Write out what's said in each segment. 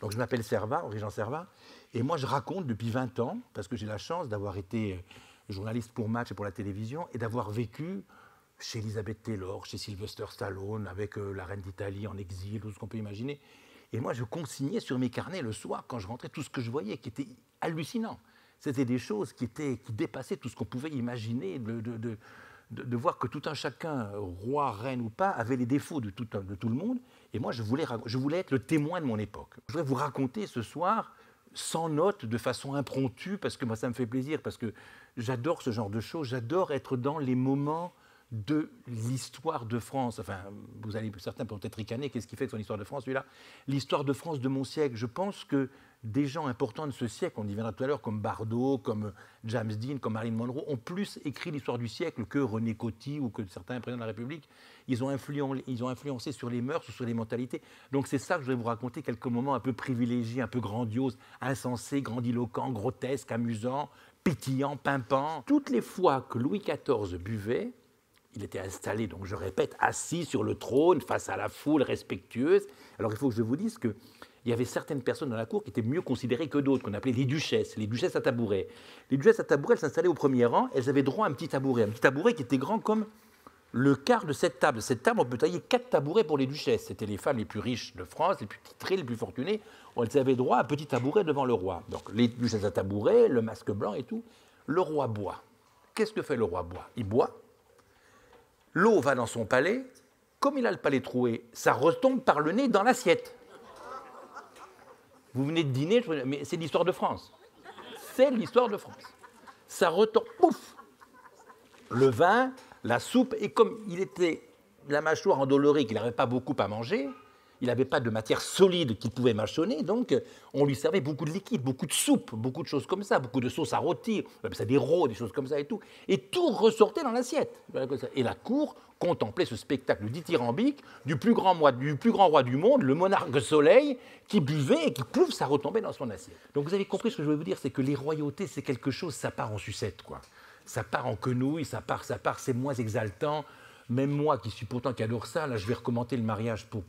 Donc je m'appelle Servat, Henri-Jean Servat, et moi je raconte depuis 20 ans, parce que j'ai la chance d'avoir été journaliste pour Match et pour la télévision, et d'avoir vécu chez Elizabeth Taylor, chez Sylvester Stallone, avec la reine d'Italie en exil, tout ce qu'on peut imaginer. Et moi je consignais sur mes carnets le soir, quand je rentrais, tout ce que je voyais, qui était hallucinant. C'était des choses qui dépassaient tout ce qu'on pouvait imaginer, de voir que tout un chacun, roi, reine ou pas, avait les défauts de tout le monde. Et moi, je voulais être le témoin de mon époque. Je voudrais vous raconter ce soir, sans notes, de façon impromptue, parce que moi, ça me fait plaisir, parce que j'adore ce genre de choses. J'adore être dans les moments de l'histoire de France. Enfin, certains peuvent peut-être ricaner, qu'est-ce qui fait que son histoire de France, celui-là? L'histoire de France de mon siècle. Je pense que des gens importants de ce siècle, on y viendra tout à l'heure, comme Bardot, comme James Dean, comme Marilyn Monroe, ont plus écrit l'histoire du siècle que René Coty ou que certains présidents de la République. Ils ont influencé sur les mœurs, sur les mentalités. Donc c'est ça que je vais vous raconter, quelques moments un peu privilégiés, un peu grandioses, insensés, grandiloquents, grotesques, amusants, pétillants, pimpants. Toutes les fois que Louis XIV buvait, il était installé, donc je répète, assis sur le trône, face à la foule respectueuse. Alors il faut que je vous dise qu'il y avait certaines personnes dans la cour qui étaient mieux considérées que d'autres, qu'on appelait les duchesses à tabouret. Les duchesses à tabouret, elles s'installaient au premier rang, elles avaient droit à un petit tabouret qui était grand comme le quart de cette table. Cette table, on peut tailler 4 tabourets pour les duchesses. C'était les femmes les plus riches de France, les plus titrées, les plus fortunées. Elles avaient droit à un petit tabouret devant le roi. Donc les duchesses à tabouret, le masque blanc et tout. Le roi boit. Qu'est-ce que fait le roi boit? Il boit. L'eau va dans son palais. Comme il a le palais troué, ça retombe par le nez dans l'assiette. Vous venez de dîner, mais c'est l'histoire de France. C'est l'histoire de France. Ça retombe, pouf! Le vin, la soupe, et comme il était la mâchoire endolorie, qu'il n'avait pas beaucoup à manger, il n'avait pas de matière solide qu'il pouvait mâchonner, donc on lui servait beaucoup de liquide, beaucoup de soupe, beaucoup de choses comme ça, beaucoup de sauce à rôtir, ça des rots, des choses comme ça et tout ressortait dans l'assiette. Et la cour contemplait ce spectacle dithyrambique du plus grand roi du monde, le monarque soleil, qui buvait et qui, pouf, ça retombait dans son assiette. Donc vous avez compris ce que je veux vous dire, c'est que les royautés, c'est quelque chose, ça part en sucette, quoi. Ça part en quenouille, ça part, c'est moins exaltant. Même moi, qui adore ça, là, je vais recommander le mariage pour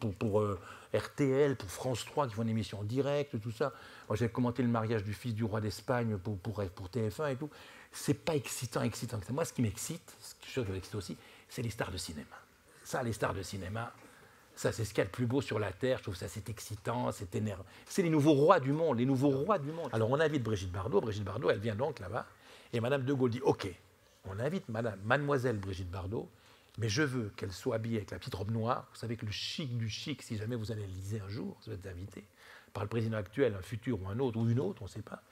RTL, pour France 3, qui font une émission en direct, tout ça. Moi, j'ai commenté le mariage du fils du roi d'Espagne pour TF1 et tout. C'est pas excitant. Moi, ce qui m'excite, ce qui m'excite aussi, c'est les stars de cinéma. Ça, les stars de cinéma, ça, c'est ce qu'il y a de plus beau sur la Terre. Je trouve ça, c'est excitant, c'est énervant. C'est les nouveaux rois du monde, Alors, on invite Brigitte Bardot. Brigitte Bardot, elle vient donc là-bas. Et Madame de Gaulle dit, OK, on invite mademoiselle Brigitte Bardot, mais je veux qu'elle soit habillée avec la petite robe noire. Vous savez que le chic du chic, si jamais vous allez à l'Élysée un jour, vous êtes invité par le président actuel, un futur ou un autre, ou une autre, on ne sait pas.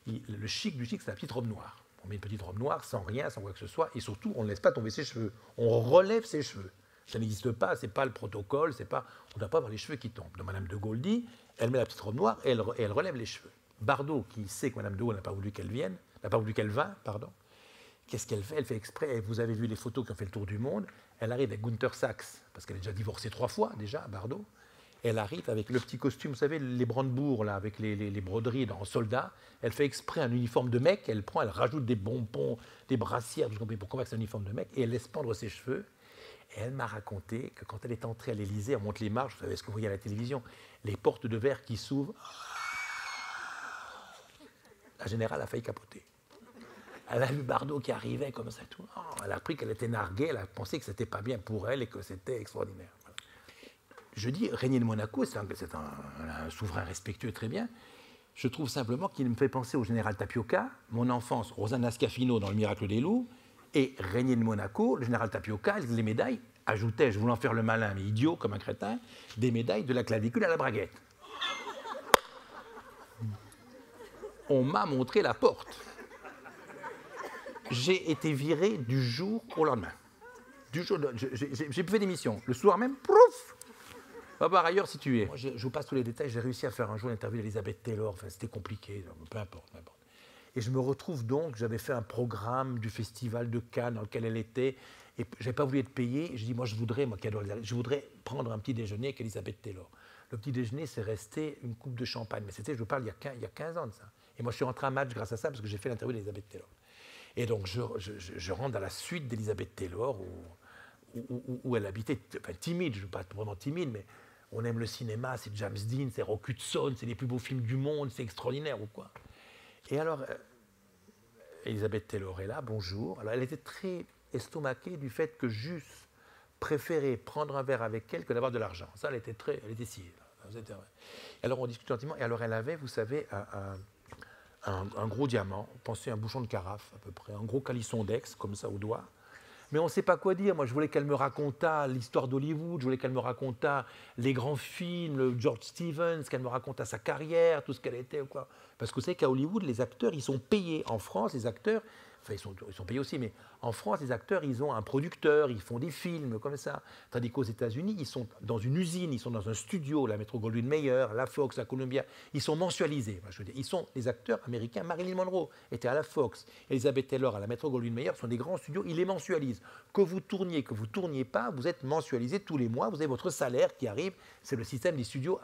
Le chic du chic, c'est la petite robe noire. On met une petite robe noire sans rien, sans quoi que ce soit, et surtout, on ne laisse pas tomber ses cheveux. On relève ses cheveux. Ça n'existe pas, ce n'est pas le protocole, on ne doit pas avoir les cheveux qui tombent. Donc Madame de Gaulle dit, elle met la petite robe noire et elle relève les cheveux. Bardot, qui sait que Madame de Gaulle n'a pas voulu qu'elle vienne, n'a pas voulu qu'elle vînt, pardon. Qu'est-ce qu'elle fait? Elle fait exprès. Vous avez vu les photos qui ont fait le tour du monde. Elle arrive avec Gunther Sachs, parce qu'elle est déjà divorcée 3 fois, déjà, Bardot. Elle arrive avec le petit costume, vous savez, les brandebourgs, là, avec les broderies en soldat. Elle fait exprès un uniforme de mec. Elle rajoute des bonbons, des brassières, pour convaincre que c'est un uniforme de mec, et elle laisse pendre ses cheveux. Et elle m'a raconté que quand elle est entrée à l'Élysée, elle monte les marches, vous savez ce que vous voyez à la télévision, les portes de verre qui s'ouvrent. La générale a failli capoter. Elle a vu Bardot qui arrivait comme ça, tout. Oh, elle a appris qu'elle était narguée, elle a pensé que c'était pas bien pour elle et que c'était extraordinaire. Voilà. Je dis, régner de Monaco, c'est un souverain respectueux, très bien. Je trouve simplement qu'il me fait penser au général Tapioca, mon enfance, Rosanna Scafino dans Le Miracle des loups, et régner de Monaco, le général Tapioca, les médailles, ajoutais-je, voulant faire le malin, mais idiot comme un crétin, des médailles de la clavicule à la braguette. On m'a montré la porte. J'ai été viré du jour au lendemain. J'ai fait des missions. Le soir même, prouf, va voir ailleurs si tu es. Moi, je vous passe tous les détails. J'ai réussi à faire un jour l'interview d'Elizabeth Taylor. Enfin, c'était compliqué, peu importe. Et je me retrouve donc, j'avais fait un programme du festival de Cannes dans lequel elle était, et je n'avais pas voulu être payé. Je dis, moi, je voudrais prendre un petit déjeuner avec Elizabeth Taylor. Le petit déjeuner, c'est resté une coupe de champagne. Mais c'était, je vous parle, il y a 15 ans de ça. Et moi, je suis rentré à Match grâce à ça, parce que j'ai fait l'interview d'Elizabeth Taylor. Et donc, je rentre dans la suite d'Elizabeth Taylor, où elle habitait, enfin timide, je ne veux pas être vraiment timide, mais on aime le cinéma, c'est James Dean, c'est Rock Hudson, c'est les plus beaux films du monde, c'est extraordinaire ou quoi. Et alors, Elizabeth Taylor est là, bonjour. Alors, elle était très estomaquée du fait que Juste préférait prendre un verre avec elle que d'avoir de l'argent. Ça, elle était sciée. Alors, on discute gentiment. Et alors, elle avait, vous savez, un gros diamant, pensez un bouchon de carafe à peu près, un gros calisson d'ex, comme ça au doigt. Mais on ne sait pas quoi dire. Moi, je voulais qu'elle me racontât l'histoire d'Hollywood, je voulais qu'elle me racontât les grands films, le George Stevens, qu'elle me racontât sa carrière, tout ce qu'elle était ou quoi. Parce que vous savez qu'à Hollywood, les acteurs, ils sont payés. En France, les acteurs, enfin, ils sont payés aussi, mais en France, les acteurs, ils ont un producteur, ils font des films comme ça. Tandis qu'aux États-Unis, ils sont dans une usine, ils sont dans un studio, la Metro-Goldwyn-Mayer, la Fox, la Columbia, ils sont mensualisés. Je veux dire, ils sont des acteurs américains. Marilyn Monroe était à la Fox, Elizabeth Taylor à la Metro-Goldwyn-Mayer, sont des grands studios, ils les mensualisent. Que vous tourniez pas, vous êtes mensualisé tous les mois, vous avez votre salaire qui arrive, c'est le système des studios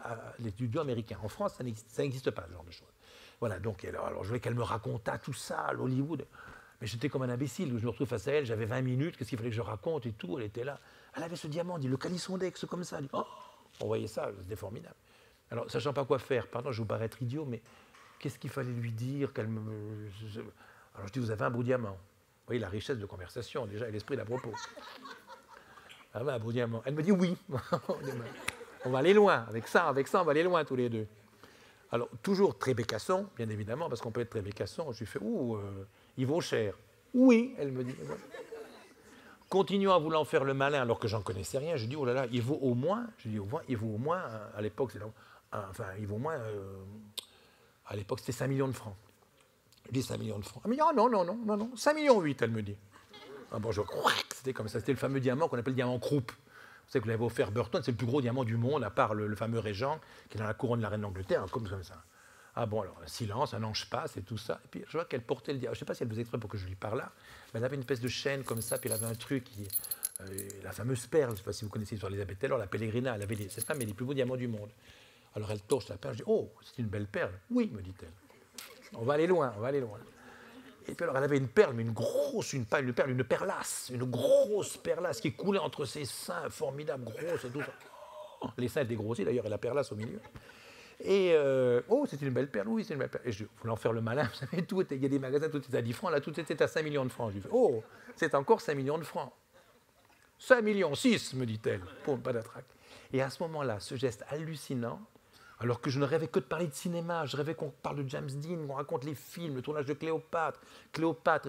américains. En France, ça n'existe pas, ce genre de choses. Voilà, donc alors je voulais qu'elle me racontât tout ça, l'Hollywood. Mais j'étais comme un imbécile, je me retrouve face à elle, j'avais 20 minutes, qu'est-ce qu'il fallait que je raconte et tout, elle était là. Elle avait ce diamant, dit le calisson d'ex, comme ça. Dit, oh, on voyait ça, c'était formidable. Alors, sachant pas quoi faire, pardon, je vais vous paraître idiot, mais qu'est-ce qu'il fallait lui dire qu'elle me... Alors je dis, vous avez un beau diamant. Vous voyez la richesse de conversation, déjà, et l'esprit d'à propos. Ah ben, un beau diamant. Elle me dit oui. On va aller loin, avec ça, on va aller loin tous les deux. Alors, toujours très bécasson, bien évidemment, parce qu'on peut être très bécasson. Je lui fais, il vaut cher. Oui, elle me dit. Continuons à vouloir faire le malin alors que j'en connaissais rien. Je dis, oh là là, il vaut au moins, à l'époque, il vaut au moins, à l'époque, c'était 5 millions de francs. Je dis 5 millions de francs. Elle me dit, non, 5 millions 8, elle me dit. Ah bon, c'était comme ça, c'était le fameux diamant qu'on appelle le diamant Krupp. Vous savez que l'avait offert Burton, c'est le plus gros diamant du monde, à part le fameux Régent, qui est dans la couronne de la reine d'Angleterre, comme ça. Ah bon, alors, silence, un ange passe et tout ça. Et puis, je vois qu'elle portait le diamant. Je ne sais pas si elle faisait exprès pour que je lui parle là, mais elle avait une espèce de chaîne comme ça, puis elle avait un truc, la fameuse perle, je ne sais pas si vous connaissez l'histoire d'Elisabeth Taylor, la Pellegrina, elle avait cette femme est les plus beaux diamants du monde. Alors, elle torche la perle, je dis, oh, c'est une belle perle. Oui, me dit-elle. On va aller loin. Et puis alors, elle avait une perle, mais une perlasse, une grosse perlasse qui coulait entre ses seins, formidable, grosse et tout ça. Les seins étaient grossis d'ailleurs, et la perlasse au milieu. Et c'est une belle perle, oui, c'est une belle perle. Et je voulais en faire le malin, vous savez, il y a des magasins, tout était à 10 francs, là, tout était à 5 millions de francs. Je lui fais, c'est encore 5 millions de francs. 5 millions, 6, me dit-elle, pas d'attraque. Et à ce moment-là, ce geste hallucinant, alors que je ne rêvais que de parler de cinéma, je rêvais qu'on parle de James Dean, qu'on raconte les films, le tournage de Cléopâtre,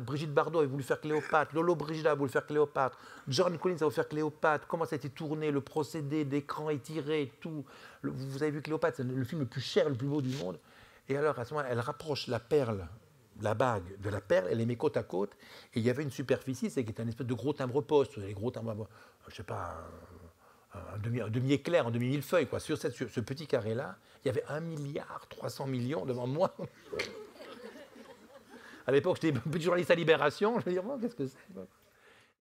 Brigitte Bardot a voulu faire Cléopâtre, Lolo Brigida a voulu faire Cléopâtre, John Collins a voulu faire Cléopâtre, comment ça a été tourné, le procédé d'écran étiré, tout. Vous avez vu Cléopâtre, c'est le film le plus cher, le plus beau du monde. Et alors, à ce moment-là, elle rapproche la perle, la bague de la perle, elle les met côte à côte, et il y avait une superficie, c'est qui était un espèce de gros timbre-poste, les gros timbres, je ne sais pas... un demi-éclair, un demi-millefeuille, quoi. Sur ce petit carré-là, il y avait 1,3 milliard devant moi. À l'époque, j'étais petit journaliste à Libération. Je me dis, qu'est-ce que c'est?